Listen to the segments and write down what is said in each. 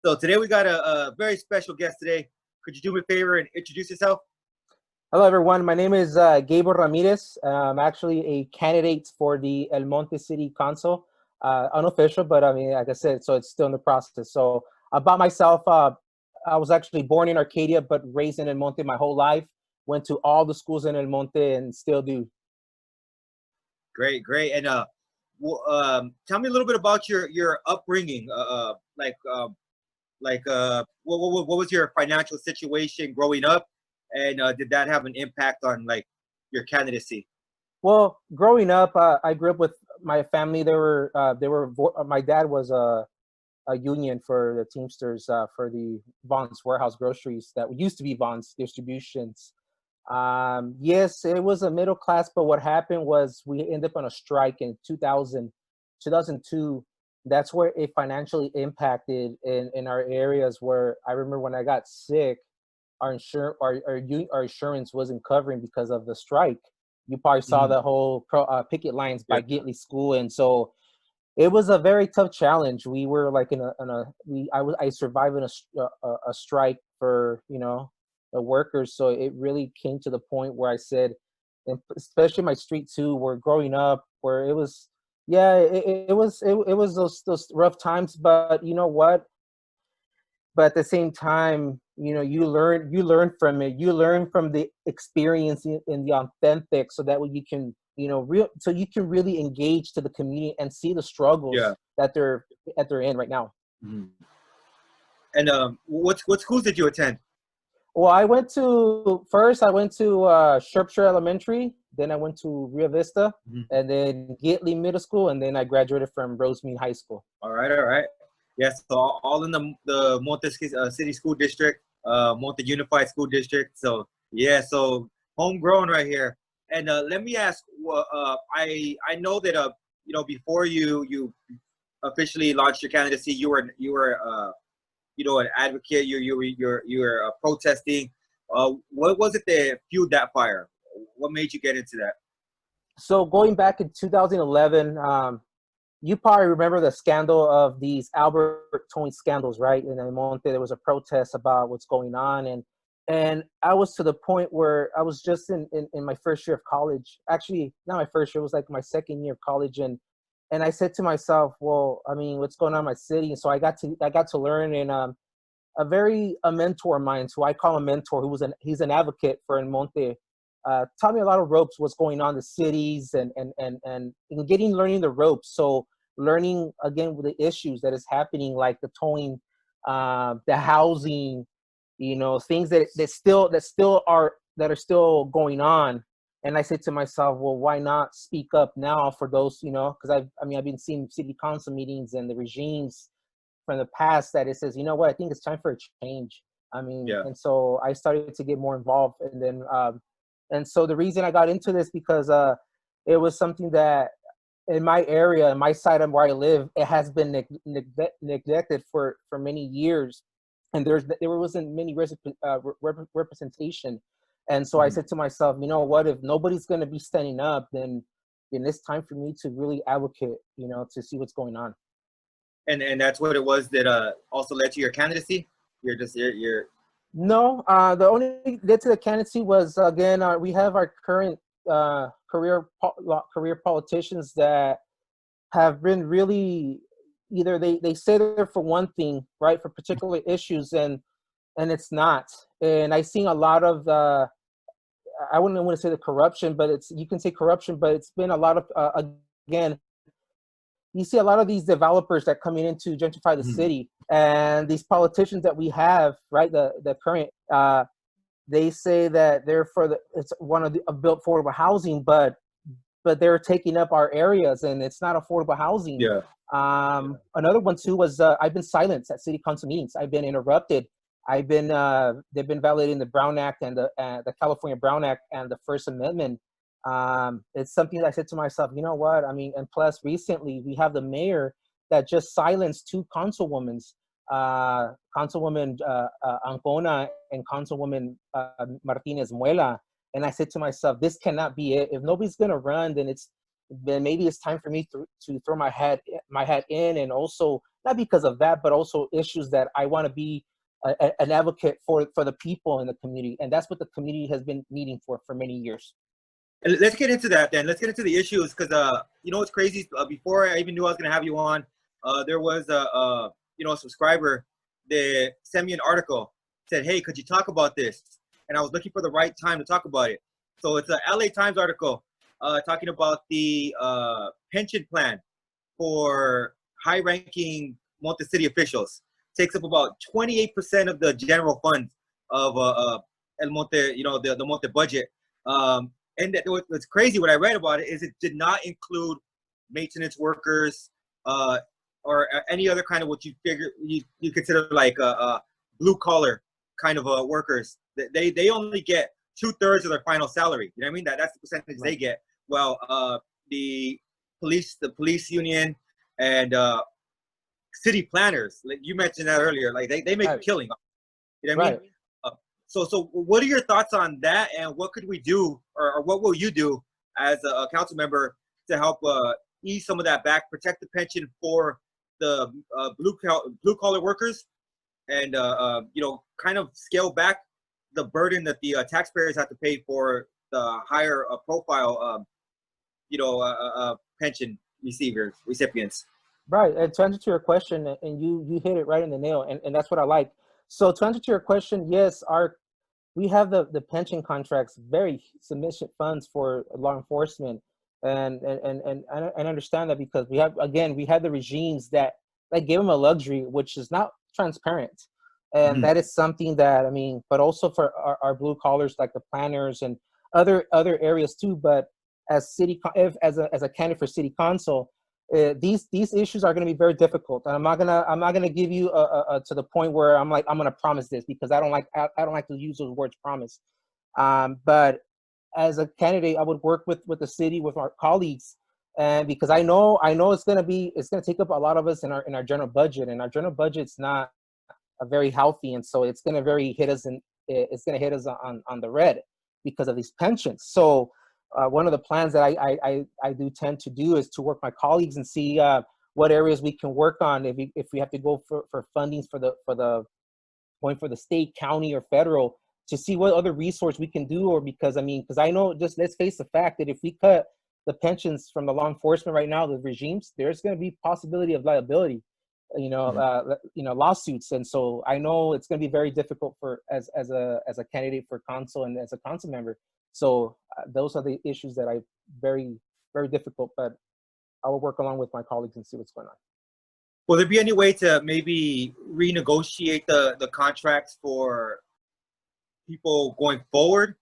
So today we got a very special guest today. Could you do me a favor and introduce yourself? Hello, everyone. My name is Gabriel Ramirez. I'm actually a candidate for the El Monte City Council, unofficial, but I mean, like I said, so it's still in the process. So about myself, I was actually born in Arcadia, but raised in El Monte my whole life. Went to all the schools in El Monte and still do. Great, great. And tell me a little bit about your upbringing. What was your financial situation growing up, and did that have an impact on like your candidacy? Well, growing up, I grew up with my family. My dad was a union for the Teamsters for the Vaughn's Warehouse Groceries that used to be Vaughn's Distributions. Yes, it was a middle class, but what happened was we ended up on a strike in 2002. That's where it financially impacted in our areas where I remember when I got sick, our insurance wasn't covering because of the strike. You probably saw the whole picket lines by Gitley School, and so it was a very tough challenge. We were like I survived in a strike for the workers, so it really came to the point where I said, and especially my street too, where growing up, where it was, yeah, it was those rough times, but you know what? But at the same time, you learn from it. You learn from the experience in the authentic, so that way you can so you can really engage to the community and see the struggles that they're in right now. Mm-hmm. And what schools did you attend? Well, I went to Shropshire Elementary, then I went to Rio Vista, and then Gitley Middle School, and then I graduated from Rosemead High School. All right. Yes, so all in the Monte City School District, Monte Unified School District. So yeah, so homegrown right here. And let me ask, I know that before you officially launched your candidacy, you were an advocate. You were protesting. What was it that fueled that fire? What made you get into that? So going back in 2011, you probably remember the scandal of these Albert towing scandals, right? In El Monte, there was a protest about what's going on, and I was to the point where I was just in my first year of college. Actually, not my first year; it was like my second year of college, and I said to myself, well, I mean, what's going on in my city? And so I got to learn, and a mentor of mine, who I call a mentor, he's an advocate for El Monte, taught me a lot of ropes, what's going on in the cities, and learning the ropes. So learning again with the issues that is happening, like the towing, the housing, things that are still going on. And I said to myself, well, why not speak up now for those, because I've been seeing city council meetings and the regimes from the past that it says, you know what, I think it's time for a change. And so I started to get more involved, and then and so the reason I got into this because it was something that in my area, in my side of where I live, it has been neglected for many years, and there wasn't many representation. And so I said to myself, you know what, if nobody's going to be standing up, then it's time for me to really advocate, to see what's going on. And that's what it was that also led to your candidacy? No, the only led to the candidacy was, again, we have our current career politicians that have been really, either they say they're for one thing, right, for particular issues, and it's not. And I've seen a lot of I wouldn't want to say the corruption, but you can say corruption, but it's been a lot of again, you see a lot of these developers that coming in to gentrify the city, and these politicians that we have, right, the current, they say that they're it's one of the built affordable housing, but they're taking up our areas, and it's not affordable housing. Another one too was I've been silenced at city council meetings. I've been interrupted. They've been validating the Brown Act and the California Brown Act and the First Amendment. It's something that I said to myself, you know what, and plus recently we have the mayor that just silenced two councilwomen, Councilwoman Ancona and Councilwoman Martinez Muela. And I said to myself, this cannot be it. If nobody's going to run, then then maybe it's time for me to throw my hat in. And also, not because of that, but also issues that I want to be an advocate for the people in the community. And that's what the community has been needing for many years. And let's get into that then. Let's get into the issues because you know what's crazy? Before I even knew I was gonna have you on, there was a subscriber that sent me an article, said, "Hey, could you talk about this?" And I was looking for the right time to talk about it. So it's a LA Times article talking about the pension plan for high-ranking Monte city officials. Takes up about 28% of the general fund of El Monte, the Monte budget. And what's crazy, what I read about it, is it did not include maintenance workers or any other kind of what you consider like blue collar kind of workers. They only get 2/3 of their final salary. You know what I mean? That's the percentage they get. Well, the police union and city planners, like you mentioned that earlier, like they make a killing. You know what I mean? So what are your thoughts on that, and what could we do, or what will you do as a council member to help ease some of that back, protect the pension for the blue collar workers, and kind of scale back the burden that the taxpayers have to pay for the higher profile pension recipients. Right. And to answer to your question, and you hit it right in the nail, and that's what I like. So to answer to your question, yes, we have the pension contracts, very sufficient funds for law enforcement, and I understand that because we had the regimes that gave them a luxury which is not transparent, and that is something that but also for our blue collars like the planners and other areas too. But as as a candidate for city council, these issues are going to be very difficult, and I'm not gonna give you to the point where I'm gonna promise this, because I don't like to use those words, promise. But as a candidate, I would work with the city, with our colleagues, and because I know it's gonna take up a lot of us in our general budget, and our general budget's not very healthy, and so it's gonna hit us on the red because of these pensions. So one of the plans that I do tend to do is to work my colleagues and see what areas we can work on if we have to go for fundings for the state, county, or federal, to see what other resource we can do. Or because I know, just let's face the fact that if we cut the pensions from the law enforcement right now, the regimes, there's going to be possibility of liability, lawsuits. And so I know it's going to be very difficult as a candidate for council and as a council member. So those are the issues that I very, very difficult, but I will work along with my colleagues and see what's going on. Will there be any way to maybe renegotiate the contracts for people going forward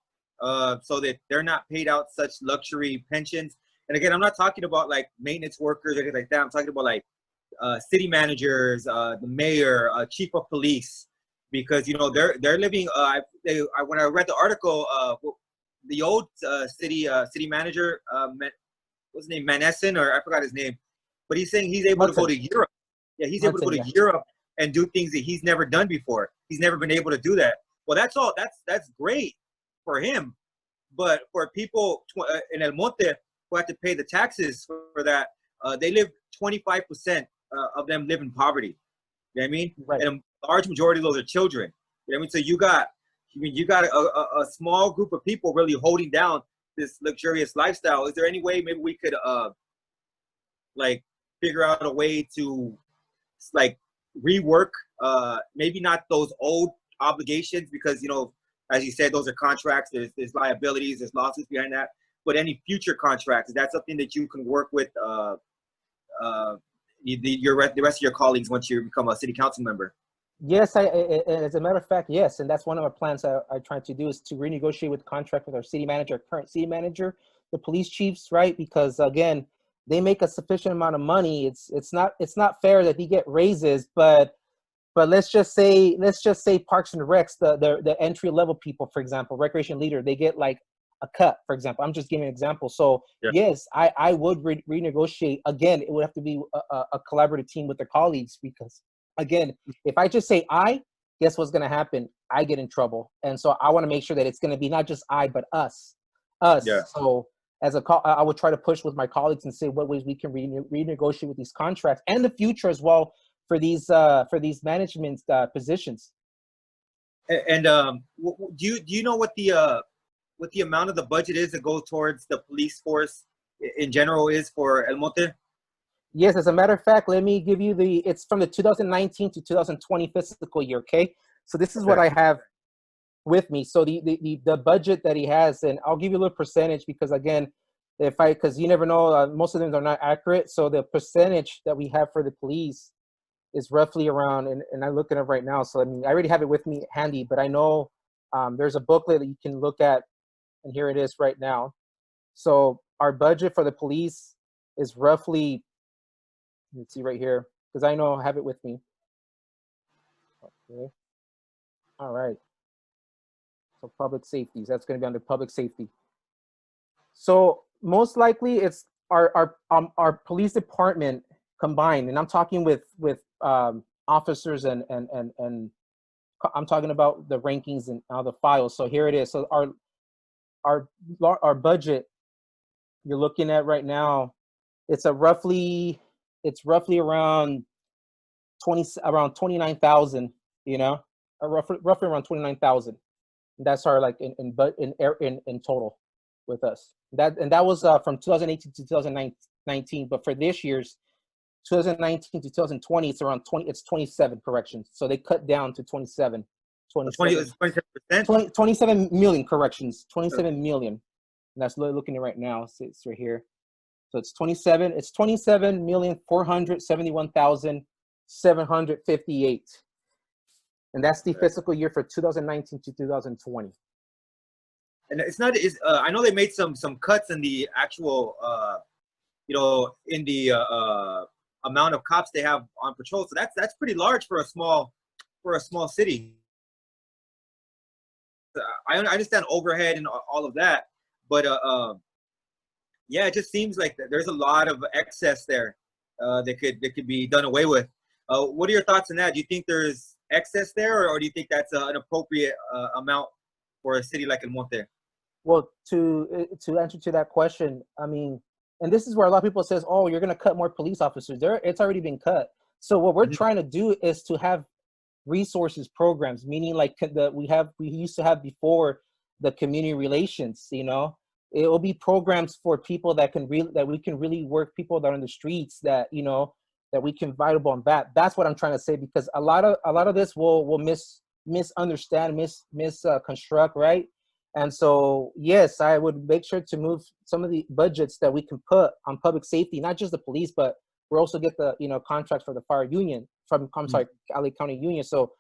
so that they're not paid out such luxury pensions? And again, I'm not talking about like maintenance workers or anything like that. I'm talking about like city managers, the mayor, chief of police, because they're living. When I read the article, the old city manager, what's his name, Manesson, or I forgot his name, but he's saying he's able to go to Europe. Yeah, he's able to go to Europe and do things that he's never done before. He's never been able to do that. Well, that's great for him, but for people in El Monte who have to pay the taxes for that, they live 25% of them live in poverty. You know what I mean? Right. And a large majority of those are children. You know what I mean? So you got a small group of people really holding down this luxurious lifestyle. Is there any way maybe we could figure out a way to rework maybe not those old obligations, because as you said, those are contracts, there's liabilities, there's lawsuits behind that, but any future contracts, is that something that you can work with the rest of your colleagues once you become a city council member? Yes, as a matter of fact, yes, and that's one of our plans I try to do, is to renegotiate with contract with our city manager, current city manager, the police chiefs, right? Because again, they make a sufficient amount of money. It's not fair that they get raises, but let's just say Parks and Recs, the entry level people, for example, recreation leader, they get like a cut, for example. I'm just giving an example. So yeah. Yes, I would renegotiate. Again, it would have to be a collaborative team with their colleagues, because again, if I just say guess what's going to happen? I get in trouble. And so I want to make sure that it's going to be not just I, but us. Yeah. So I would try to push with my colleagues and say what ways we can renegotiate with these contracts and the future as well for these management positions. And do you know what the amount of the budget is that goes towards the police force in general is for El Monte? Yes, as a matter of fact, let me give you it's from the 2019 to 2020 fiscal year, okay? So this is what I have with me. So the budget that he has, and I'll give you a little percentage because again, because you never know, most of them are not accurate. So the percentage that we have for the police is roughly around, and I'm looking at it right now. So I mean, I already have it with me handy, but I know there's a booklet that you can look at, and here it is right now. So our budget for the police is roughly, let's see right here, because I know I have it with me. Okay. All right. So public safety, that's going to be under public safety. So most likely it's our police department combined, and I'm talking with officers and I'm talking about the rankings and the files. So here it is. So our budget you're looking at right now, it's roughly around 29,000, you know, roughly around 29,000. That's our like in total with us. That was from 2018 to 2019, but for this year's 2019 to 2020, it's around 27 corrections. So they cut down to 27 million corrections, 27 million. And that's looking at right now. It's right here. So it's 27,471,758. And that's the fiscal year for 2019 to 2020. And it's not. I know they made some cuts in the actual, in the amount of cops they have on patrol. So that's pretty large for a small city. I understand overhead and all of that, but yeah, it just seems like there's a lot of excess there that could be done away with. What are your thoughts on that? Do you think there's excess there, or do you think that's an appropriate amount for a city like El Monte? Well, to answer to that question, I mean, and this is where a lot of people says, "Oh, you're going to cut more police officers." It's already been cut. So what we're trying to do is to have resources programs, meaning like we used to have before the community relations. You know, it will be programs for people that we can really work, people that are in the streets that that we can viable on that. That's what I'm trying to say, because a lot of this will misunderstand, misconstruct, right? And so, yes, I would make sure to move some of the budgets that we can put on public safety, not just the police, but we also get the contracts for the fire union from LA County Union. So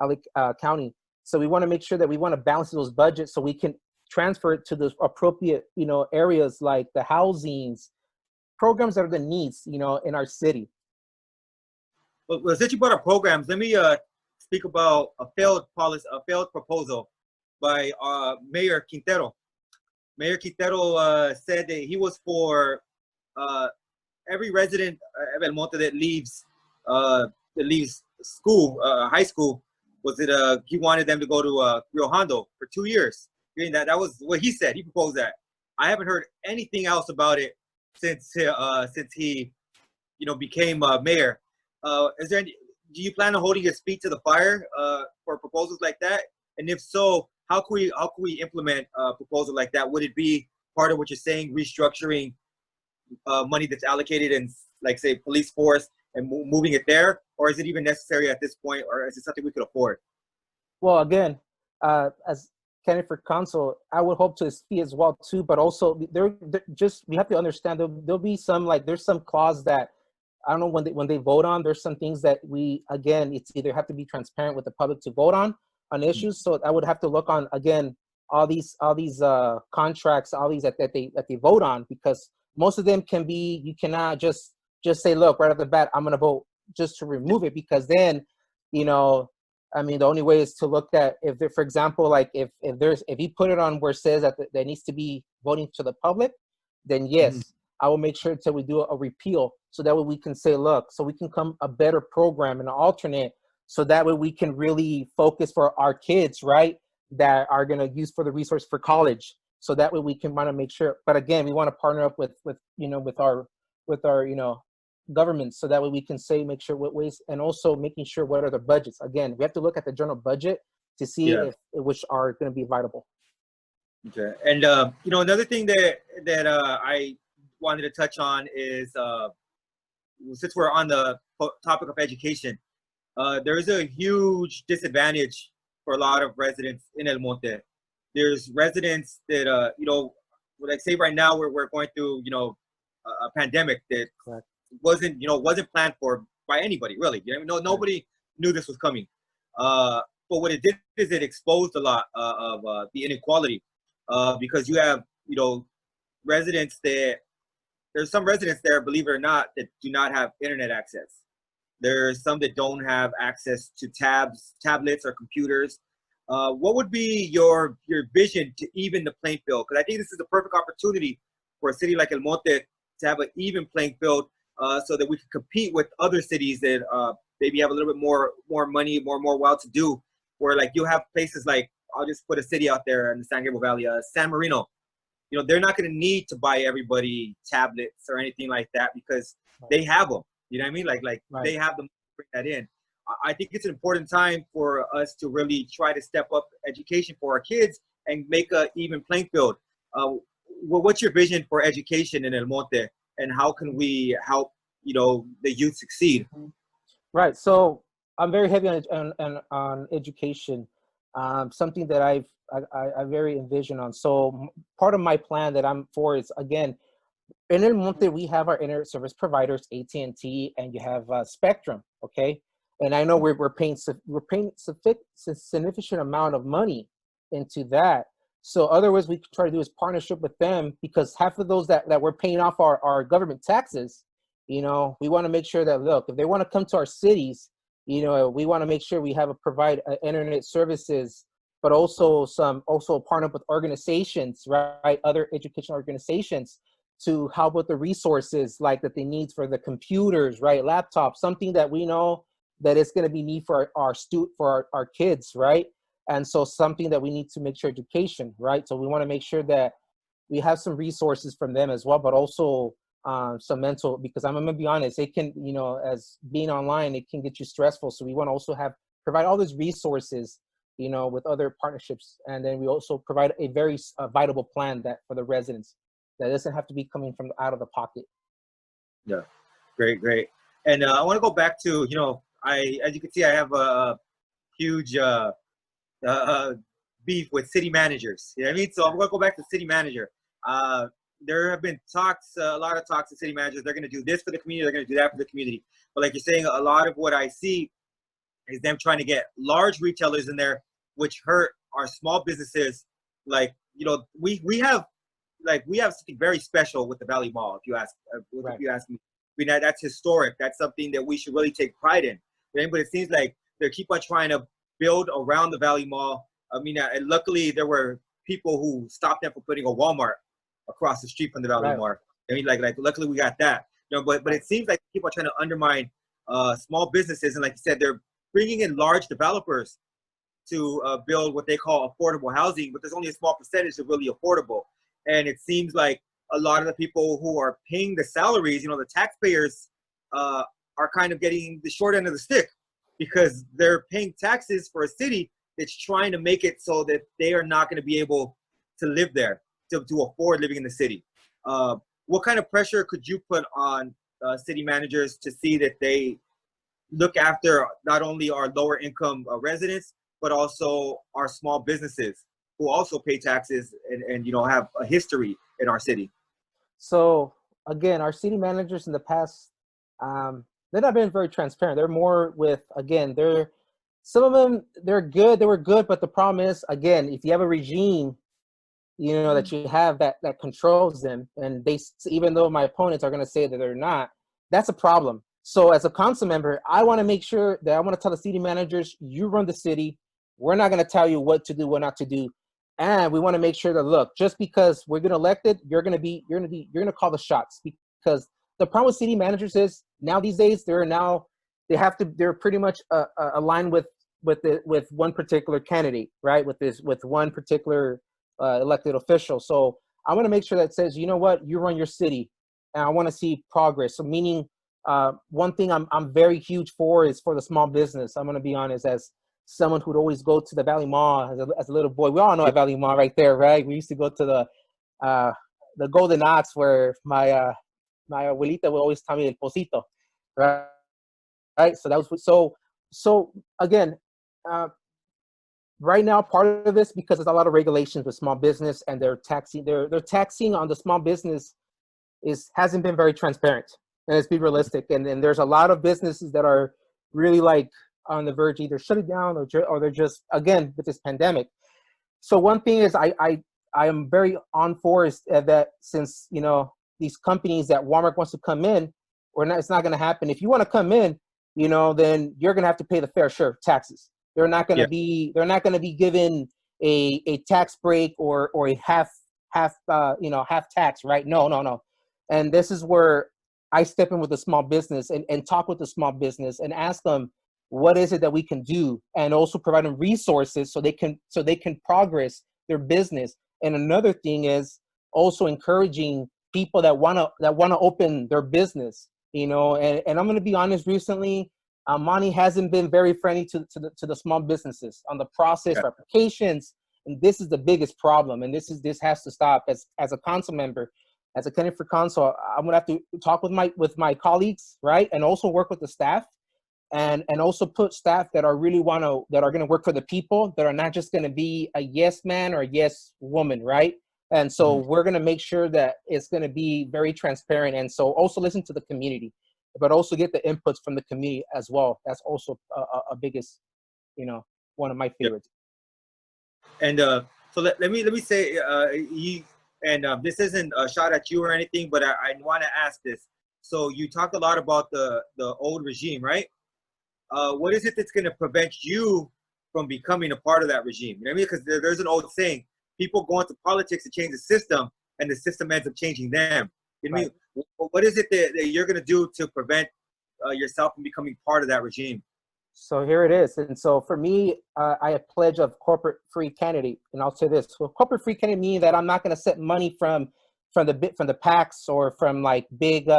LA County. So we want to make sure that we want to balance those budgets so we can transfer it to the appropriate areas like the housings, programs that are the needs in our city. Well, since you brought up programs, let me speak about a failed proposal by Mayor Quintero. Mayor Quintero said that he was for every resident of El Monte that leaves school, high school, he wanted them to go to Rio Hondo for 2 years. That was what he said. He proposed that. I haven't heard anything else about it since he became mayor. Do you plan on holding a speech to the fire for proposals like that? And if so, how can we implement a proposal like that? Would it be part of what you're saying, restructuring money that's allocated in, like, say, police force and moving it there? Or is it even necessary at this point, or is it something we could afford? Well, again, as candidate for council, I would hope to see as well too, but also we have to understand there'll be some, like, there's some clause that I don't know when they vote on. There's some things that it's either have to be transparent with the public to vote on issues. So I would have to look on again all these contracts, all these that they vote on, because most of them you cannot just say, look, right off the bat, I'm gonna vote just to remove it, because then I mean, the only way is to look at for example, like if you put it on where it says that there needs to be voting to the public, then yes, I will make sure until we do a repeal, so that way we can say, look, so we can come a better program and an alternate, so that way we can really focus for our kids, right, that are going to use for the resource for college. So that way we can want to make sure, but again, we want to partner up with with our governments, so that way we can say, make sure what ways, and also making sure what are the budgets. Again, we have to look at the general budget to see Yeah. if which are going to be viable. Okay. And another thing that I wanted to touch on is since we're on the topic of education, there is a huge disadvantage for a lot of residents in El Monte. There's residents that like say right now we're going through a pandemic that Correct. wasn't planned for by anybody really. Nobody knew this was coming. But what it did is it exposed a lot of the inequality, because you have residents that there's some residents there, believe it or not, that do not have internet access. There's some that don't have access to tablets, or computers. What would be your vision to even the playing field? Because I think this is the perfect opportunity for a city like El Monte to have an even playing field, so that we can compete with other cities that maybe have a little bit more money, more well-to-do. Where like you have places like, I'll just put a city out there in the San Gabriel Valley, San Marino. They're not going to need to buy everybody tablets or anything like that, because they have them. You know what I mean? Like Right. they have them to bring that in. I think it's an important time for us to really try to step up education for our kids and make a even playing field. What's your vision for education in El Monte, and how can we help the youth succeed? Right. So I'm very heavy on education, something that I very envision on. So part of my plan that I'm for is, again, in El Monte, we have our internet service providers, AT&T, and you have Spectrum. Okay, and I know we're paying significant amount of money into that. So otherwise, we could try to do is partnership with them, because half of those that we're paying off our government taxes, we want to make sure that, look, if they want to come to our cities, we want to make sure we have provide internet services, but also partner up with organizations, right? Other educational organizations, to help with the resources like that they need for the computers, right? Laptops, something that we know that it's going to be need for our kids, right? And so something that we need to make sure education, right? So we want to make sure that we have some resources from them as well, but also some mental, because I'm gonna be honest, it can, as being online, it can get you stressful. So we want to also provide all these resources, with other partnerships, and then we also provide a very viable plan that for the residents that doesn't have to be coming from out of the pocket. Yeah, great. And I want to go back to as you can see, I have a huge beef with city managers. You know what I mean? So I'm going to go back to city manager. There have been a lot of talks to city managers. They're going to do this for the community. They're going to do that for the community. But like you're saying, a lot of what I see is them trying to get large retailers in there, which hurt our small businesses. Like, we have something very special with the Valley Mall. If you ask, Right. if you ask me, that's historic. That's something that we should really take pride in. Right? But it seems like they keep on trying to build around the Valley Mall. I mean, luckily there were people who stopped them from putting a Walmart across the street from the Valley Right. Mall. I mean, like luckily we got that. But it seems like people are trying to undermine small businesses, and like you said, they're bringing in large developers to build what they call affordable housing, but there's only a small percentage of really affordable. And it seems like a lot of the people who are paying the salaries, the taxpayers, are kind of getting the short end of the stick, because they're paying taxes for a city that's trying to make it so that they are not going to be able to live there, to afford living in the city. What kind of pressure could you put on city managers to see that they look after not only our lower income residents, but also our small businesses who also pay taxes and have a history in our city? So again, our city managers in the past, they're not been very transparent. They're more with, again, some of them, they're good. They were good, but the problem is, again, if you have a regime, that you have that controls them, and even though my opponents are going to say that they're not, that's a problem. So as a council member, I want to make sure that I want to tell the city managers, you run the city. We're not going to tell you what to do, what not to do. And we want to make sure that, look, just because we're getting elected, you're going to call the shots, because the problem with city managers is now these days they're pretty much aligned with one particular candidate, right? With one particular elected official. So I want to make sure that says, you know what, you run your city, and I want to see progress. So meaning, one thing I'm very huge for is for the small business. I'm going to be honest, as someone who'd always go to the Valley Mall as a little boy. We all know a Valley Mall right there, right? We used to go to the Golden Ox where my abuelita would always tell me el pocito, right? Right. So that was so again, uh, right now part of this because there's a lot of regulations with small business and they're taxing on the small business hasn't been very transparent, and let's be realistic, and there's a lot of businesses that are really like on the verge either shutting down or they're just again with this pandemic. So one thing is I am very on for is that since these companies that Walmart wants to come in, it's not going to happen. If you want to come in, then you're going to have to pay the fair share of taxes. They're not going to be given a tax break or a half tax, right? No. And this is where I step in with the small business and talk with the small business and ask them what is it that we can do, and also provide them resources so they can progress their business. And another thing is also encouraging people that want to open their business, and I'm going to be honest, recently Monte hasn't been very friendly to the small businesses on the process for applications, and this is the biggest problem. And this has to stop. As a council member, as a candidate for council, I'm gonna have to talk with my colleagues, right, and also work with the staff, and also put staff that are gonna work for the people, that are not just gonna be a yes man or a yes woman, right? And so we're gonna make sure that it's gonna be very transparent, and so also listen to the community, but also get the inputs from the community as well. That's also a biggest, one of my favorites. And so let me say, this isn't a shot at you or anything, but I want to ask this. So you talked a lot about the old regime, right? What is it that's going to prevent you from becoming a part of that regime? You know what I mean? Because there's an old saying: people go into politics to change the system, and the system ends up changing them. You know what I mean? What is it that you're going to do to prevent yourself from becoming part of that regime? So here it is. And so for me, I have pledge of corporate free candidate. And I'll say this: well, corporate free candidate meaning that I'm not going to set money from the PACs or from like big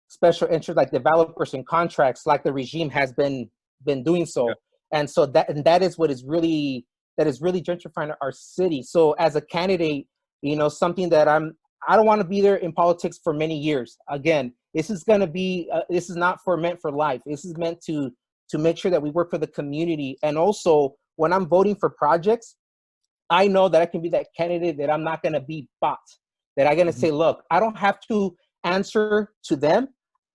special interest like developers and contracts like the regime has been doing so. And so that is what is really gentrifying our city. So as a candidate, something that I don't want to be there in politics for many years. Again, this is going to be this is not meant for life. This is meant to make sure that we work for the community. And also when I'm voting for projects, I know that I can be that candidate that I'm not going to be bought, that I'm going to say, look, I don't have to answer to them.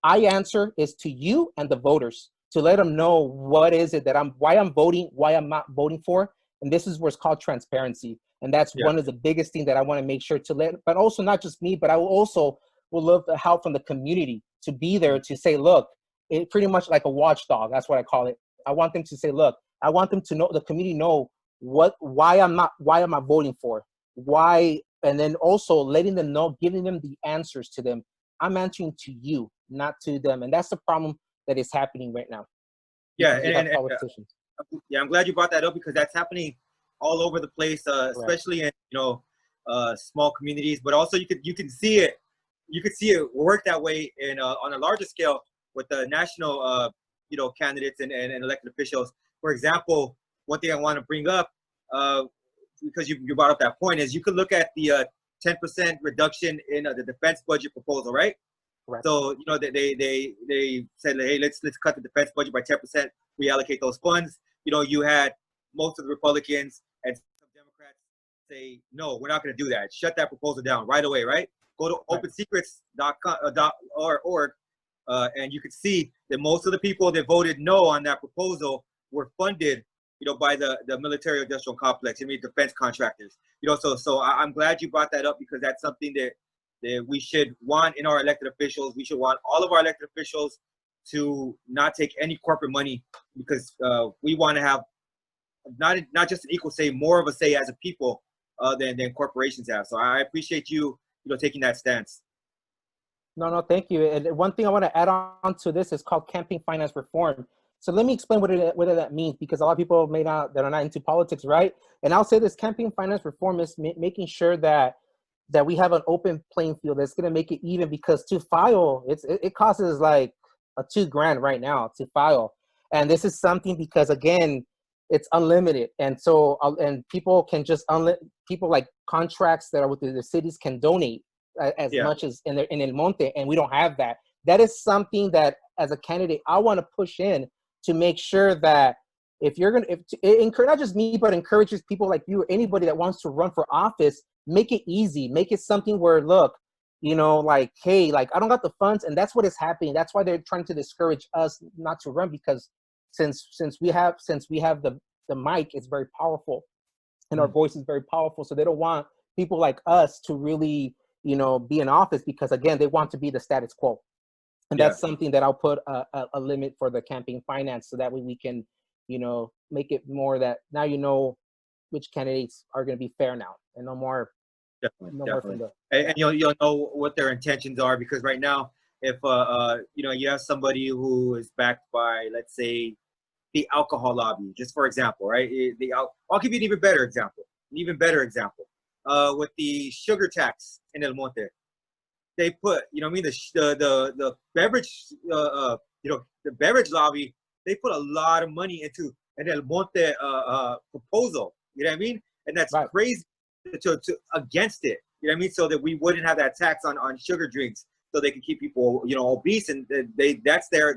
I answer is to you and the voters, to let them know what is it that why I'm voting, why I'm not voting for. And this is what's called transparency. And that's one of the biggest things that I want to make sure to let, but also not just me, but I will love the help from the community to be there to say, look, it pretty much like a watchdog. That's what I call it. I want them to say, look, I want them to know, the community know why am I voting for? Why? And then also letting them know, giving them the answers to them. I'm answering to you, not to them. And that's the problem that is happening right now. Yeah. Politicians. I'm glad you brought that up, because that's happening all over the place, especially in, small communities, but also you can see it work that way in on a larger scale with the national, candidates and elected officials. For example, one thing I want to bring up, because you brought up that point, is you could look at the 10% reduction in the defense budget proposal, right? Right. So they said, hey, let's cut the defense budget by 10%, reallocate those funds. You had most of the Republicans and some Democrats say, no, we're not going to do that. Shut that proposal down right away, right? Go to opensecrets.org. And you can see that most of the people that voted no on that proposal were funded, by the military industrial complex, defense contractors. So I'm glad you brought that up, because that's something that we should want in our elected officials. We should want all of our elected officials to not take any corporate money, because we want to have not just an equal say, more of a say as a people than corporations have. So I appreciate you taking that stance. No, thank you. And one thing I want to add on to this is called campaign finance reform. So let me explain what that means, because a lot of people may not, that are not into politics, right? And I'll say this: campaign finance reform is making sure that we have an open playing field that's going to make it even, because to file, it costs like a $2,000 right now to file. And this is something because, again, it's unlimited. And so, and people can just, people like contracts that are with the cities can donate as much as in El Monte, and we don't have that. That is something that, as a candidate, I want to push in to make sure that if you're going to, encourage, not just me, but encourages people like you or anybody that wants to run for office, make it easy, make it something where, look, you know, like, hey, like, I don't got the funds, and that's what is happening. That's why they're trying to discourage us not to run, because since we have the mic, it's very powerful, and our voice is very powerful. So they don't want people like us to really, you know, be in office, because again, they want to be the status quo. And that's something that I'll put a limit for the campaign finance, so that way we can, you know, make it more that now, you know, which candidates are going to be fair now, and no more. Definitely. And you'll know what their intentions are, because right now, if you know, you have somebody who is backed by, let's say, the alcohol lobby, just for example, right? I'll give you an even better example. With the sugar tax in El Monte, they put, you know what I mean, the beverage, you know, the beverage lobby, they put a lot of money into an El Monte proposal. You know what I mean? And that's crazy to against it. You know what I mean? So that we wouldn't have that tax on sugar drinks, so they can keep people, you know, obese, and that's their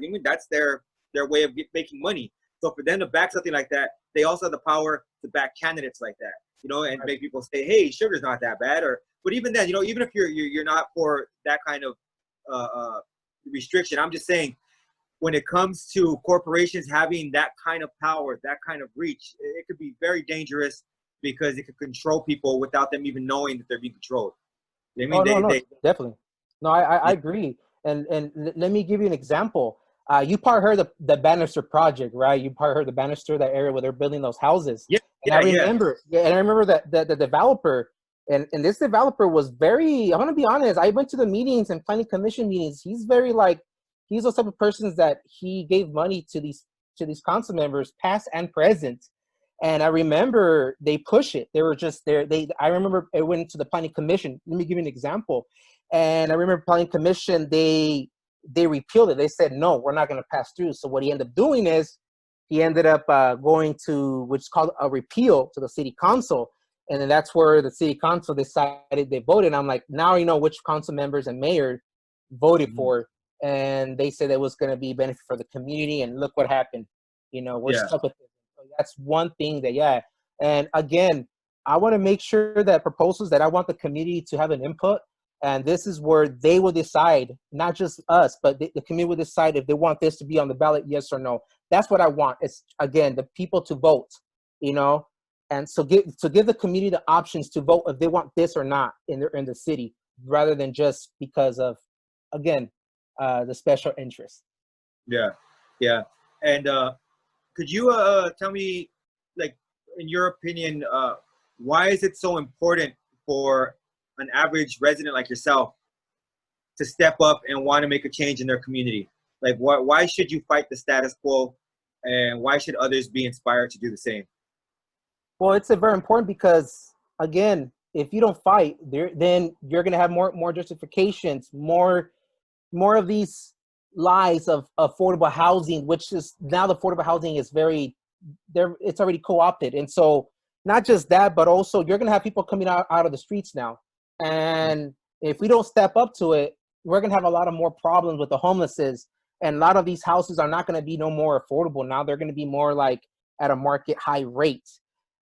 way of making money. So for them to back something like that, they also have the power to back candidates like that, you know, and make people say, hey, sugar's not that bad. But even then, you know, even if you're not for that kind of restriction, I'm just saying, when it comes to corporations having that kind of power, that kind of reach, it could be very dangerous, because it could control people without them even knowing that they're being controlled. I mean, definitely. No, I agree. And let me give you an example. You probably heard the Banister Project, right? You probably heard the Banister, that area where they're building those houses. And I remember that the developer, and this developer was very, I'm going to be honest, I went to the meetings and planning commission meetings. He's very like, he's those type of persons that he gave money to these council members, past and present. And I remember they push it. They were just there. I remember it went to the planning commission. Let me give you an example. And I remember planning commission, they repealed it. They said, no, we're not going to pass through. So what he ended up doing is he ended up going to, which is called a repeal, to the city council. And then that's where the city council decided, they voted. And I'm like, now you know which council members and mayor voted for. And they said it was going to be benefit for the community. And look what happened. You know, we're stuck with it. So that's one thing that, And again, I want to make sure that proposals that I want the community to have an input. And this is where they will decide, not just us, but the community will decide if they want this to be on the ballot, yes or no. That's what I want. It's, again, the people to vote, you know, and so give the community the options to vote if they want this or not in the city, rather than just because of, again, the special interest. Yeah. And could you tell me, like, in your opinion, why is it so important for an average resident like yourself to step up and want to make a change in their community? Like, why should you fight the status quo, and why should others be inspired to do the same? Well, it's very important because, again, if you don't fight, then you're going to have more justifications, more of these lies of affordable housing, which is now the affordable housing is it's already co-opted. And so not just that, but also you're going to have people coming out of the streets now. And if we don't step up to it, we're going to have a lot of more problems with the homelesses. And a lot of these houses are not going to be no more affordable. Now they're going to be more like at a market high rate.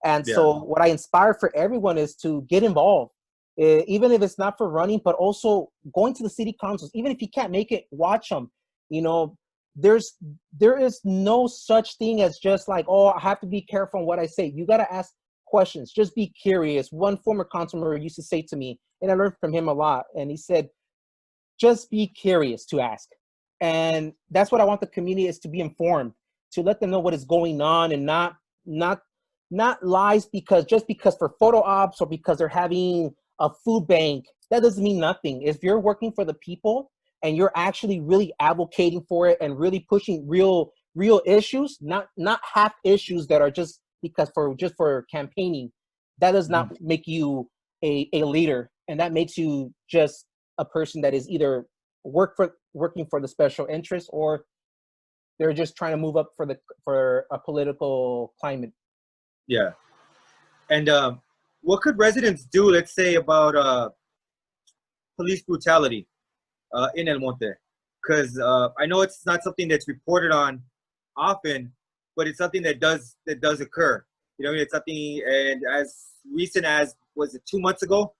And so what I inspire for everyone is to get involved, even if it's not for running, but also going to the city councils. Even if you can't make it, watch them. You know, there is no such thing as just like, oh, I have to be careful on what I say. You got to ask questions. Just be curious. One former council member used to say to me, and I learned from him a lot, and he said, just be curious to ask. And that's what I want the community, is to be informed, to let them know what is going on, and not lies because for photo ops or because they're having a food bank. That doesn't mean nothing. If you're working for the people and you're actually really advocating for it and really pushing real real issues, not half issues that are just because for campaigning. That does not make you a leader, and that makes you just a person that is either working for the special interest, or they're just trying to move up for a political climate. Yeah. And what could residents do, let's say, about police brutality in El Monte? Because I know it's not something that's reported on often, but it's something that does occur. You know, it's something, and as recent as, was it 2 months ago,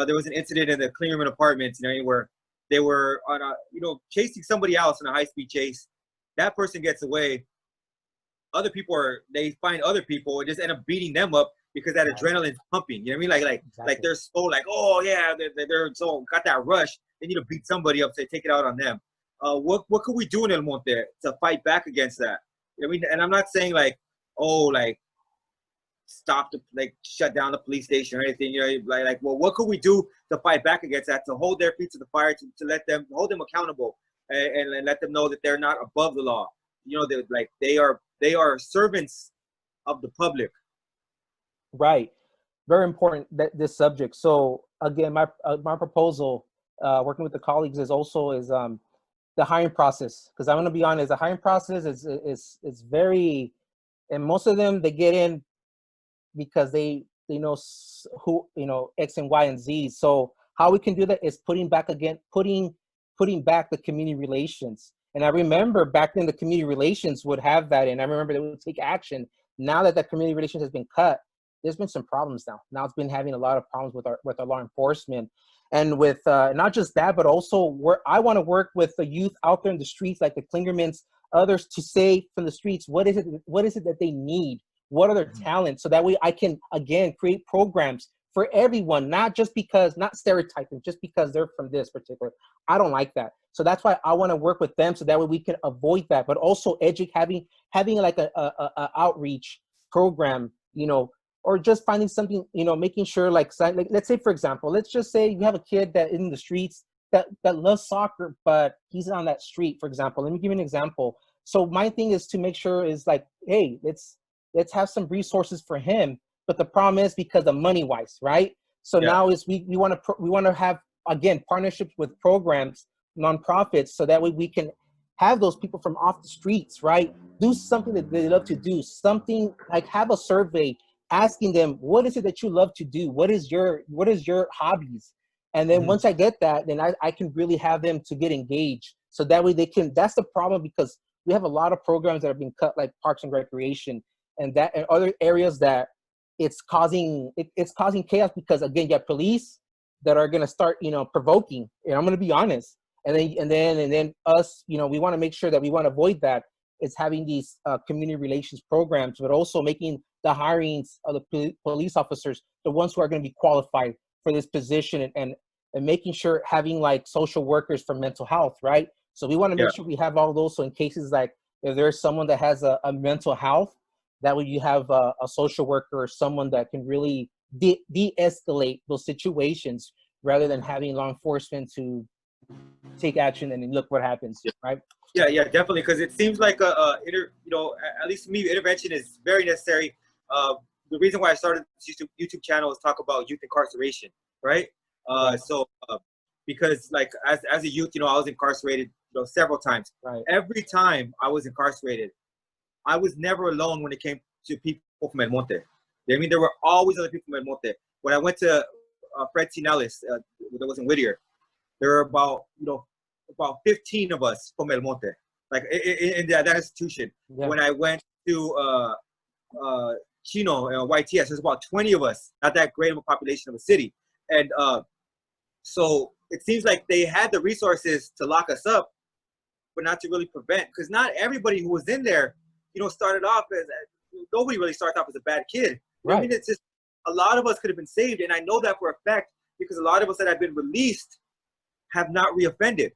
there was an incident in the Clearman Apartments, you know, where they were on a, you know, chasing somebody else in a high-speed chase. That person gets away. Other people they find other people and just end up beating them up because that adrenaline's pumping. You know what I mean? Like they're so like, oh yeah, they're so got that rush. They need to beat somebody up, so they take it out on them. What could we do in El Monte to fight back against that? You know what I mean? And I'm not saying like, oh, like shut down the police station or anything. You know, like well, what could we do to fight back against that? To hold their feet to the fire, to let them hold them accountable, and let them know that they're not above the law. You know, they are servants of the public. Right. Very important, this subject. So again, my proposal, working with the colleagues, is the hiring process. Because I'm going to be honest, the hiring process is very, and most of them, they get in because they know who, you know, X and Y and Z. So how we can do that is putting back the community relations. And I remember back then the community relations would have that, and I remember they would take action. Now that the community relations has been cut, there's been some problems now. Now it's been having a lot of problems with our law enforcement, and with not just that, but also I want to work with the youth out there in the streets, like the Klingermans, others, to say from the streets, what is it that they need? What are their talents? So that way I can, again, create programs for everyone, not stereotyping, just because they're from this particular. I don't like that. So that's why I want to work with them, so that way we can avoid that, but also having like a outreach program, you know, or just finding something, you know, making sure like let's say, for example, let's just say you have a kid that in the streets that loves soccer, but he's on that street, for example. Let me give you an example. So my thing is to make sure is like, hey, let's have some resources for him. But the problem is because of money wise, right? So now is we want to have, again, partnerships with programs, nonprofits, so that way we can have those people from off the streets, right? Do something that they love to do, something like have a survey asking them, what is it that you love to do? What is your hobbies? And then once I get that, then I can really have them to get engaged. So that way that's the problem, because we have a lot of programs that are being cut, like Parks and Recreation and other areas that it's causing chaos, because again, you have police that are going to start, you know, provoking, and I'm going to be honest. And then us, you know, we want to make sure that we want to avoid that. It's having these community relations programs, but also making the hirings of the police officers the ones who are going to be qualified for this position, and making sure having like social workers for mental health, right? So we want to make sure we have all those. So in cases like if there's someone that has a mental health, that way you have a social worker or someone that can really de-escalate those situations, rather than having law enforcement to take action and then look what happens, right? Yeah, definitely. Because it seems like you know, at least to me, intervention is very necessary. The reason why I started this YouTube channel is talk about youth incarceration, right? Because like as a youth, you know, I was incarcerated, you know, several times. Right. Every time I was incarcerated, I was never alone when it came to people from El Monte. I mean, there were always other people from El Monte. When I went to Fred Sinales, that was in Whittier, there were about 15 of us from El Monte, like in that institution. Yeah. When I went to Chino, YTS, there's about 20 of us, not that great of a population of a city. And so it seems like they had the resources to lock us up, but not to really prevent, because not everybody who was in there, you know, started off as, nobody really started off as a bad kid. Right. I mean, it's just, a lot of us could have been saved, and I know that for a fact, because a lot of us that have been released have not reoffended.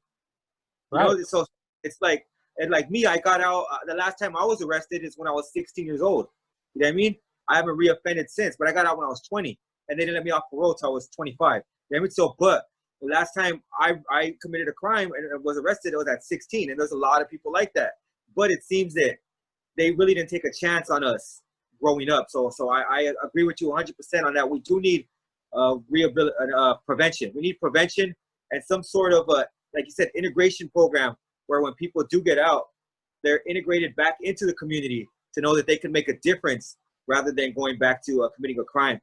Right. You know, so it's like, and like me, I got out, the last time I was arrested is when I was 16 years old. You know what I mean? I haven't reoffended since, but I got out when I was 20, and they didn't let me off parole till I was 25. You know what I mean? So, but the last time I committed a crime and was arrested, it was at 16, and there's a lot of people like that. but it seems that they really didn't take a chance on us growing up. So I agree with you 100% on that. We do need prevention. We need prevention and some sort of like you said, integration program where when people do get out, they're integrated back into the community to know that they can make a difference rather than going back to committing a crime.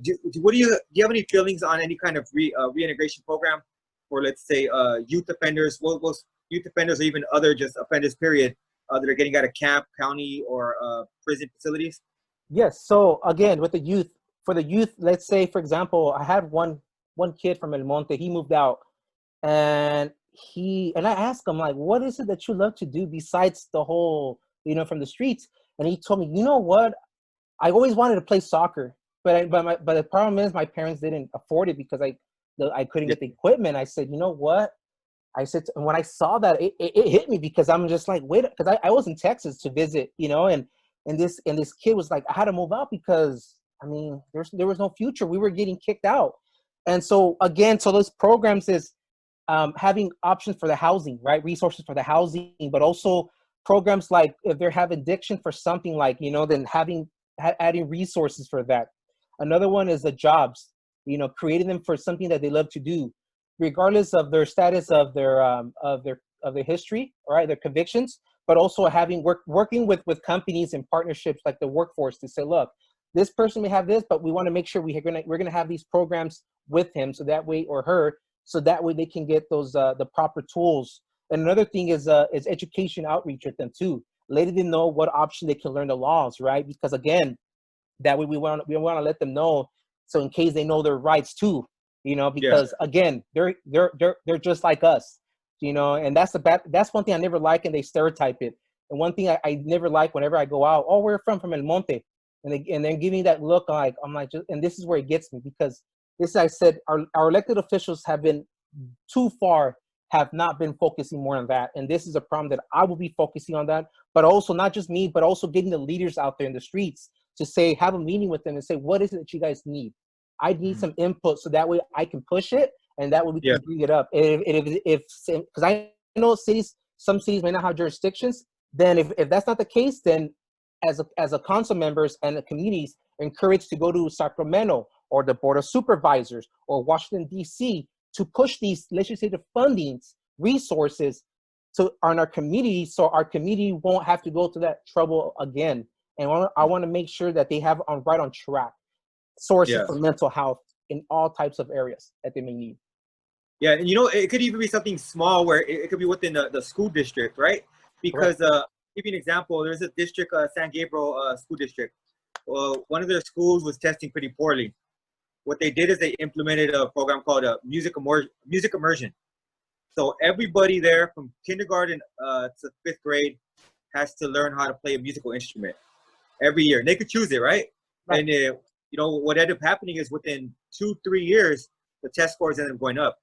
Do you have any feelings on any kind of reintegration program for, let's say, youth offenders, youth offenders or even other just offenders, period, that are getting out of camp, county, or prison facilities? Yes. So again, with the youth, for the youth, let's say, for example, I had one kid from El Monte. He moved out, and I asked him, like, what is it that you love to do besides the whole, from the streets? And he told me, you know what? I always wanted to play soccer, but the problem is my parents didn't afford it because I couldn't get the equipment. I said, you know what? I said, and when I saw that, it hit me because I'm just like, wait, because I was in Texas to visit, and this kid was like, I had to move out because there was no future. We were getting kicked out, and so again, so those programs is having options for the housing, right? Resources for the housing, but also programs like if they're having addiction for something like, then adding resources for that. Another one is the jobs, creating them for something that they love to do, regardless of their status of their history, right? Their convictions, but also working with companies and partnerships like the workforce to say, look, this person may have this, but we want to make sure we're going to have these programs with him, so that way, or her, so that way they can get those the proper tools. And another thing is education outreach with them too, letting them know what option they can learn the laws, right? Because again, that way we want to let them know, so in case they know their rights too, because again, they're just like us, and that's one thing I never like, and they stereotype it. And one thing I never like whenever I go out, oh, we're from El Monte, and then giving that look, like I'm like, and this is where it gets me, because this, I said, our elected officials have been too far, have not been focusing more on that. And this is a problem that I will be focusing on that, but also not just me, but also getting the leaders out there in the streets to say, have a meeting with them and say, what is it that you guys need? I need some input, so that way I can push it, and that way we can bring it up. Because I know some cities may not have jurisdictions, then if that's not the case, then as a council members and the communities encouraged to go to Sacramento or the Board of Supervisors or Washington, D.C., to push these legislative fundings, resources on our community, so our community won't have to go to that trouble again. And I want to make sure that they have right on track sources for mental health in all types of areas that they may need. Yeah, and it could even be something small where it could be within the school district, right? Because give you an example, there's a district, San Gabriel school district. Well, one of their schools was testing pretty poorly. What they did is they implemented a program called music immersion. So everybody there from kindergarten to 5th grade has to learn how to play a musical instrument every year. And they could choose it, right? And what ended up happening is within 2-3 years, the test scores ended up going up.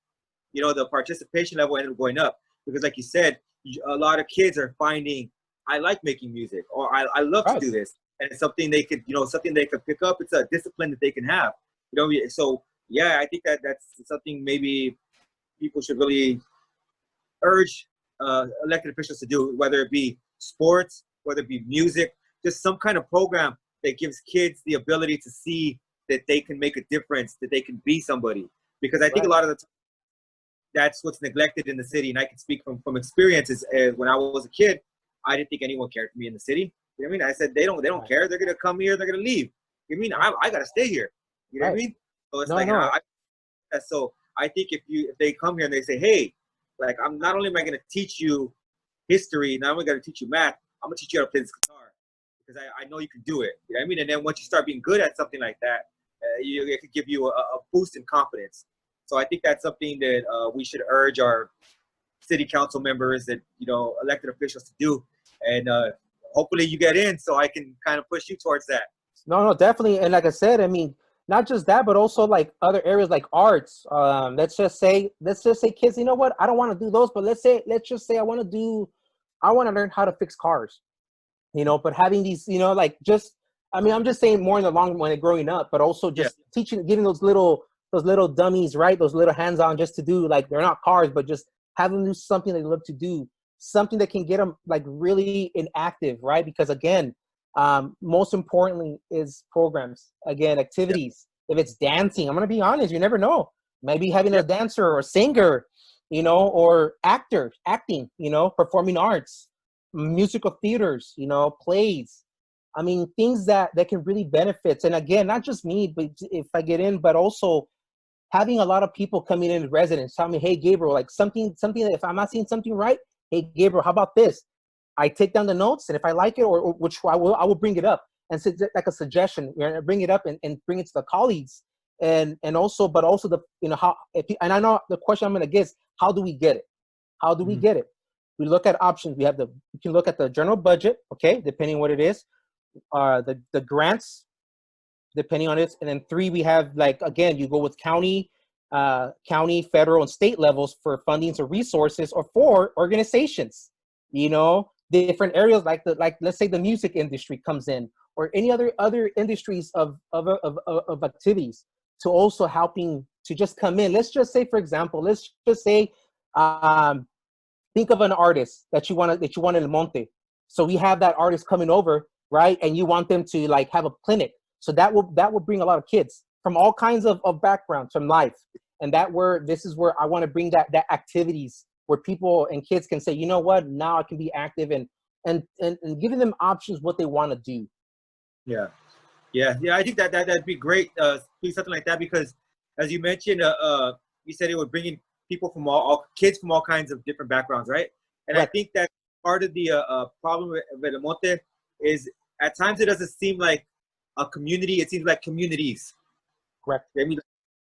The participation level ended up going up because, like you said, a lot of kids are finding, I like making music, or I love to do this, and it's something they could, something they could pick up. It's a discipline that they can have. So yeah, I think that's something maybe people should really urge elected officials to do, whether it be sports, whether it be music, just some kind of program that gives kids the ability to see that they can make a difference, that they can be somebody. Because I think a lot of the time, that's what's neglected in the city. And I can speak from experiences. When I was a kid, I didn't think anyone cared for me in the city. You know what I mean? I said, they don't care. They're going to come here. They're going to leave. You know what I mean? I got to stay here. You know what I mean? So it's so I think if they come here and they say, hey, like, I'm not only am I going to teach you history, not only going to teach you math, I'm going to teach you how to play this guitar because I know you can do it. You know what I mean? And then once you start being good at something like that, it could give you a boost in confidence. So I think that's something that we should urge our city council members and, elected officials to do. And hopefully you get in so I can kind of push you towards that. No, definitely. And like I said, not just that, but also like other areas like arts. Let's just say kids, you know what? I don't want to do those, but let's just say I want to learn how to fix cars, but having these, I'm just saying more in the long run growing up, but also just giving those little dummies, right? Those little hands-on just to do, like, they're not cars, but just have them do something they love to do something that can get them like really inactive, right? Because again, most importantly is programs, again, Yeah. activities. If it's dancing, I'm gonna be honest, you never know. Maybe having Yeah. a dancer or a singer, you know, or acting, you know, performing arts, musical theaters, you know, plays. I mean, things that can really benefit. And again, not just me, but if I get in, but also having a lot of people coming in as residents tell me, hey, Gabriel, like something that if I'm not seeing something right, hey, Gabriel, how about this? I take down the notes, and if I like it, or which I will bring it up and say like a suggestion, you know, bring it up and bring it to the colleagues, and also, but also the, you know, how, and I know the question I'm going to get is, how do we get it? How do we Mhm. get it? We look at options. We can look at the general budget, okay, depending on what it is, the grants, depending on it. And then 3, we have, like, again, you go with county, federal, and state levels for fundings or resources, or 4, organizations, you know, different areas like let's say the music industry comes in, or any other industries of activities, to also helping to just come in. Let's just say, for example, let's just say, um, think of an artist that you want in Monte. So we have that artist coming over, right? And you want them to like have a clinic. So that will bring a lot of kids from all kinds of backgrounds from life. And this is where I want to bring that activities where people and kids can say, you know what, now I can be active, and giving them options what they want to do. Yeah. Yeah. I think that'd be great. Do something like that because, as you mentioned, you said it would bring in people from all kids from all kinds of different backgrounds, right? And I Correct. think that part of the problem with El Monte is at times it doesn't seem like a community. It seems like communities. Correct. I mean,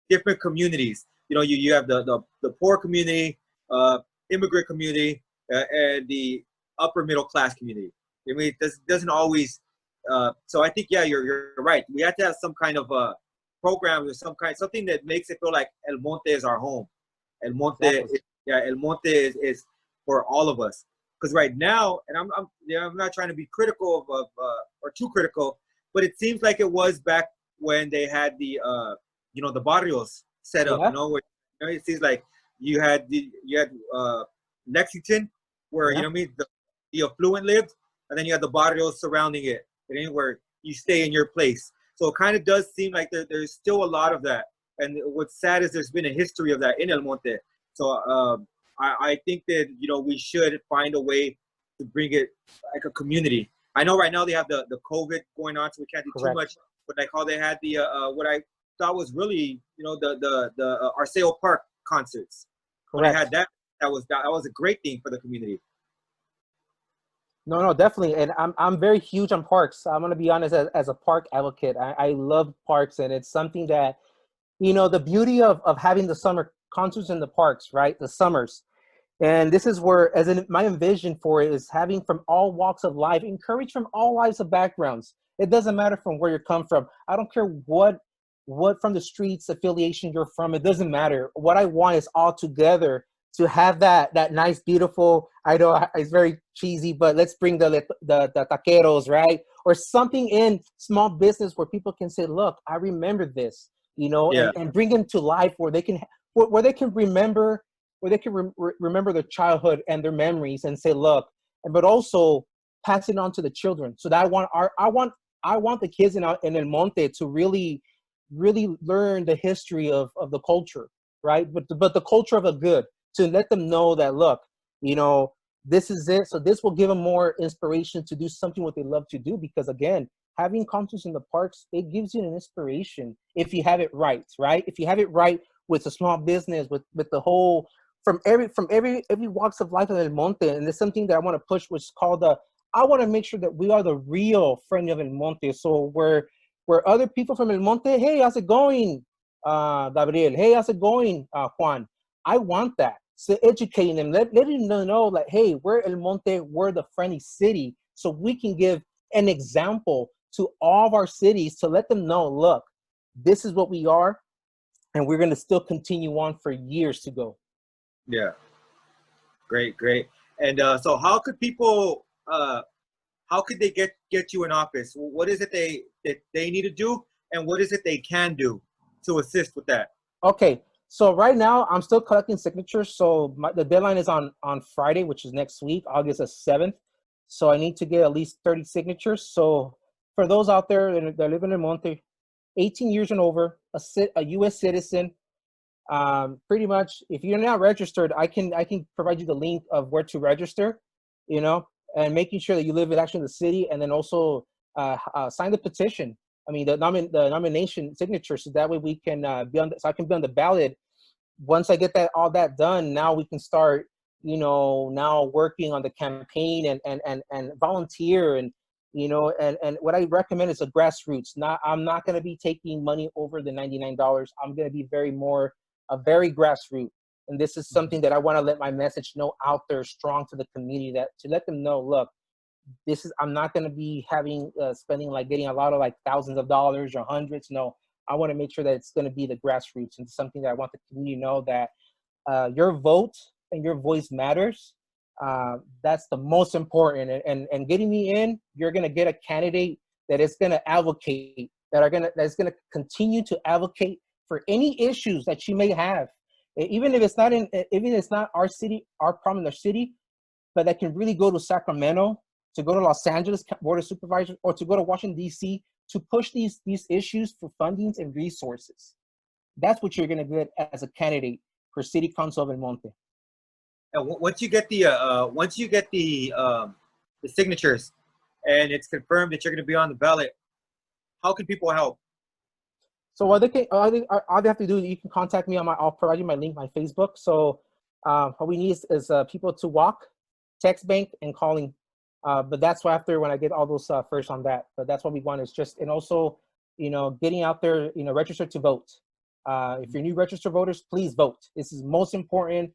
different communities. You know, you have the poor community, immigrant community, and the upper middle class community. I mean, this doesn't always. So I think you're right. We have to have some kind of program or something that makes it feel like El Monte is our home. El Monte, Exactly. El Monte is for all of us. Because right now, and I'm not trying to be critical of or too critical, but it seems like it was back when they had the the barrios set up. Yeah. Where, it seems like you had Lexington, where Yeah. the affluent lived, and then you had the barrios surrounding it, where you stay in your place. So it kind of does seem like there's still a lot of that. And what's sad is there's been a history of that in El Monte. So I think that we should find a way to bring it like a community. I know right now they have the COVID going on, so we can't do too Correct. much. But like how they had the what I thought was really the Arceo Park concerts. When they had Correct. that was a great thing for the community. No, no, definitely. And I'm very huge on parks. I'm gonna be honest, as a park advocate. I love parks, and it's something that, the beauty of having the summer concerts in the parks, right? The summers. And this is where, my vision for it is having from all walks of life, encourage from all lives of backgrounds. It doesn't matter from where you come from. I don't care what from the streets affiliation you're from. It doesn't matter. What I want is all together to have that nice, beautiful. I know it's very cheesy, but let's bring the taqueros, right? Or something in small business where people can say, look, I remember this, Yeah, and bring them to life where they can remember, remember their childhood and their memories, and say, look, but also pass it on to the children. So that I want the kids in El Monte to really learn the history of the culture, right? But the culture of the good, to let them know that, look, this is it. So this will give them more inspiration to do something what they love to do. Because again, having concerts in the parks, it gives you an inspiration if you have it right, right? If you have it right with a small business, with the whole, from every walks of life in El Monte. And there's something that I want to push, which is called I want to make sure that we are the real friend of El Monte. So where other people from El Monte, hey, how's it going, Gabriel? Hey, how's it going, Juan? I want that. So educating them, letting them know, like, hey, we're El Monte, we're the friendly city. So we can give an example to all of our cities to let them know, look, this is what we are, and we're going to still continue on for years to go. yeah, great. And so, how could they get you in office? What is it they need to do, and what is it they can do to assist with that? Okay. So right now, I'm still collecting signatures. So the deadline is on Friday, which is next week, August the 7th. So I need to get at least 30 signatures. So for those out there that are living in Monte, 18 years and over, a U.S. citizen, pretty much, if you're not registered, I can provide you the link of where to register, you know, and making sure that you live in actually the city, and then also sign the petition. I mean, the nomination signature, so that way we can so I can be on the ballot. Once I get all that done, now we can start, you know, now working on the campaign and volunteer, and you know, and what I recommend is a grassroots. I'm not going to be taking money over the $99. I'm going to be very grassroots. And this is something that I want to let my message know out there strong to the community, that to let them know, look, I'm not going to be spending getting a lot of thousands of dollars or hundreds. No, I want to make sure that it's going to be the grassroots, and something that I want the community to know that your vote and your voice matters. That's the most important. And getting me in, you're going to get a candidate that is going to advocate, that's going to continue to advocate for any issues that you may have, even if it's not our city, our problem in the city, but that can really go to Sacramento, to go to Los Angeles Board of Supervisors, or to go to Washington, D.C., to push these issues for fundings and resources. That's what you're going to get as a candidate for City Council of El Monte. And once you get the signatures, and it's confirmed that you're going to be on the ballot, how can people help? So all they have to do, you can contact me I'll provide you my link, my Facebook. So what we need is people to walk, text bank, and calling. But that's why after, when I get all those first on that. But that's what we want, is just, and also, you know, getting out there, you know, register to vote. If you're new registered voters, please vote. This is most important.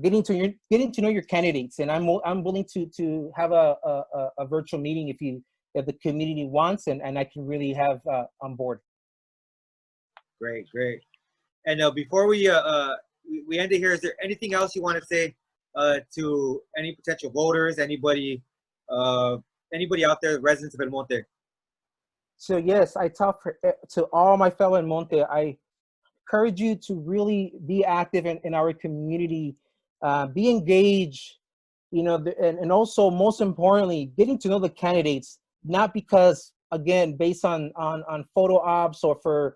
Getting to know your candidates, and I'm willing to have a virtual meeting if the community wants, and I can really have on board. Great. And before we end it here, is there anything else you want to say to any potential voters, anybody out there, residents of El Monte? So yes, I talk to all my fellow El Monte. I encourage you to really be active in our community, be engaged, you know, and also, most importantly, getting to know the candidates, not because, again, based on photo ops or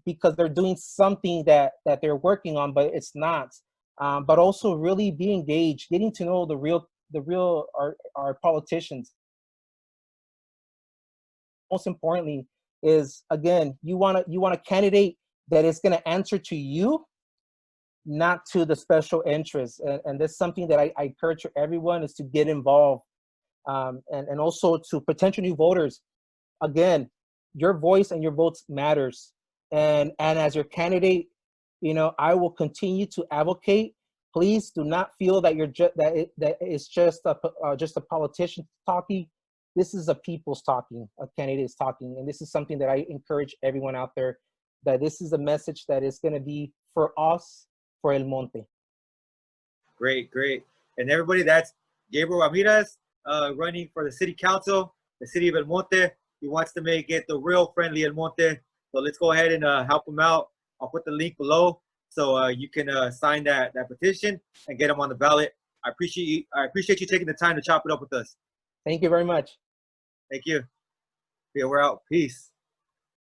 because they're doing something that they're working on, but it's not. But also really be engaged, getting to know the real our politicians. Most importantly is, again, you want a candidate that is going to answer to you, not to the special interests. And that's something that I encourage everyone, is to get involved. And also to potential new voters, again, your voice and your votes matters. And as your candidate, you know, I will continue to advocate. Please do not feel that that it's just a politician talking. This is a people's talking, a candidate is talking. And this is something that I encourage everyone out there, that this is a message that is going to be for us, for El Monte. Great. And everybody, that's Gabriel Ramirez, running for the city council, the city of El Monte. He wants to make it the real friendly El Monte. So let's go ahead and help him out. I'll put the link below, so you can sign that petition and get him on the ballot. I appreciate you taking the time to chop it up with us. Thank you very much. Thank you. Yeah, we're out. Peace.